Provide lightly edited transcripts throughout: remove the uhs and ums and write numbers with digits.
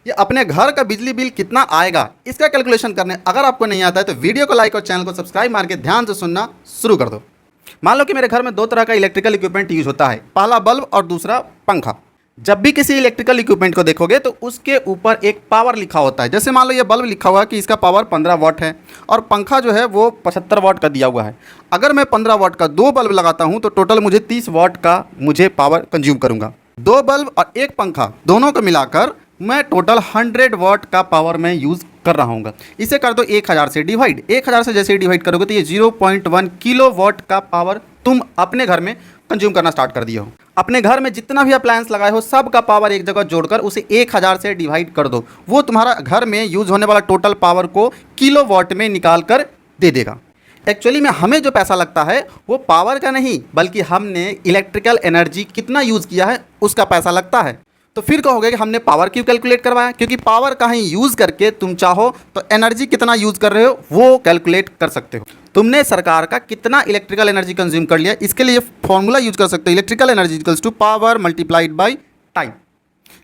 कि अपने घर का बिजली बिल कितना आएगा इसका कैलकुलेशन करने अगर आपको नहीं आता है तो वीडियो को लाइक और चैनल को सब्सक्राइब मार के ध्यान से सुनना शुरू कर दो। मान लो कि मेरे घर में दो तरह का इलेक्ट्रिकल इक्विपमेंट यूज होता है, पहला बल्ब और दूसरा पंखा। जब भी किसी इलेक्ट्रिकल इक्विपमेंट को देखोगे तो उसके ऊपर एक पावर लिखा होता है। जैसे मान लो ये बल्ब लिखा हुआ है कि इसका पावर 15 वाट है और पंखा जो है वो 75 वाट का दिया हुआ है। अगर मैं 15 वाट का दो बल्ब लगाता हूँ तो टोटल मुझे 30 वाट का मुझे पावर कंज्यूम करूँगा। दो बल्ब और एक पंखा दोनों को मिलाकर मैं टोटल 100 वाट का पावर मैं यूज़ कर रहा हूँ। इसे कर दो 1000 से डिवाइड। 1000 से जैसे ही डिवाइड करोगे तो ये 0.1 किलो वाट का पावर तुम अपने घर में कंज्यूम करना स्टार्ट कर दिए हो। अपने घर में जितना भी अप्लायंस लगाए हो सब का पावर एक जगह जोड़कर उसे 1000 से डिवाइड कर दो। वो तुम्हारा घर में यूज़ होने वाला टोटल पावर को किलो वाट में निकाल कर दे देगा। एक्चुअली में हमें जो पैसा लगता है वो पावर का नहीं बल्कि हमने इलेक्ट्रिकल एनर्जी कितना यूज़ किया है उसका पैसा लगता है। तो फिर कहोगे कि हमने पावर क्यों कैलकुलेट करवाया, क्योंकि पावर का ही यूज़ करके तुम चाहो तो एनर्जी कितना यूज़ कर रहे हो वो कैलकुलेट कर सकते हो। तुमने सरकार का कितना इलेक्ट्रिकल एनर्जी कंज्यूम कर लिया इसके लिए फॉर्मूला यूज कर सकते हो, electrical energy equals to power multiplied by time.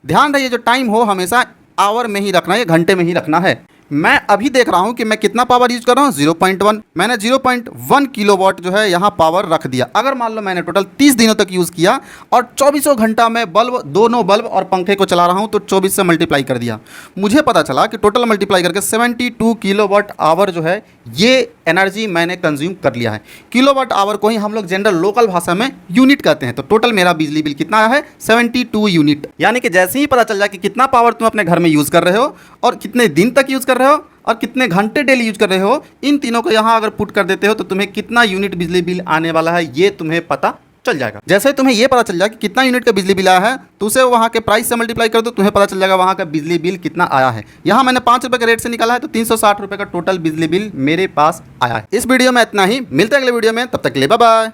ध्यान रहिए जो टाइम हो हमेशा आवर में ही रखना है, घंटे में ही रखना है। मैं अभी देख रहा हूं कि मैं कितना पावर यूज कर रहा हूं 0.1। मैंने 0.1 किलोवाट जो है यहां पावर रख दिया। अगर मान लो मैंने टोटल 30 दिनों तक यूज़ किया और 24 घंटा मैं दोनों बल्ब और पंखे को चला रहा हूं तो 24 से मल्टीप्लाई कर दिया, मुझे पता चला कि टोटल मल्टीप्लाई करके 72 किलोवाट आवर जो है ये एनर्जी मैंने कंज्यूम कर लिया है। किलोवाट आवर को ही हम लोग जनरल लोकल भाषा में यूनिट कहते हैं। तो टोटल मेरा बिजली बिल कितना आया है 72 यूनिट। यानी कि जैसे ही पता चल जाए कि कितना पावर तुम अपने घर में यूज़ कर रहे हो और कितने दिन तक यूज़ कर रहे हो और कितने घंटे डेली यूज कर रहे हो, इन तीनों को यहाँ अगर पुट कर देते हो तो तुम्हें कितना यूनिट बिजली बिल आने वाला है ये तुम्हें पता चल जाएगा। जैसे तुम्हें ये पता चल जाए कि कितना यूनिट का बिजली बिल आया है तो उसे वहाँ के प्राइस से मल्टीप्लाई कर दो, तुम्हें पता चल जाएगा वहाँ का बिजली बिल कितना आया है। यहाँ मैंने 5 रुपये के रेट से निकाला है तो 360 रुपये का टोटल बिजली बिल मेरे पास आया है। इस वीडियो में इतना ही, मिलते हैं अगले वीडियो में, तब तक के लिए बाय बाय।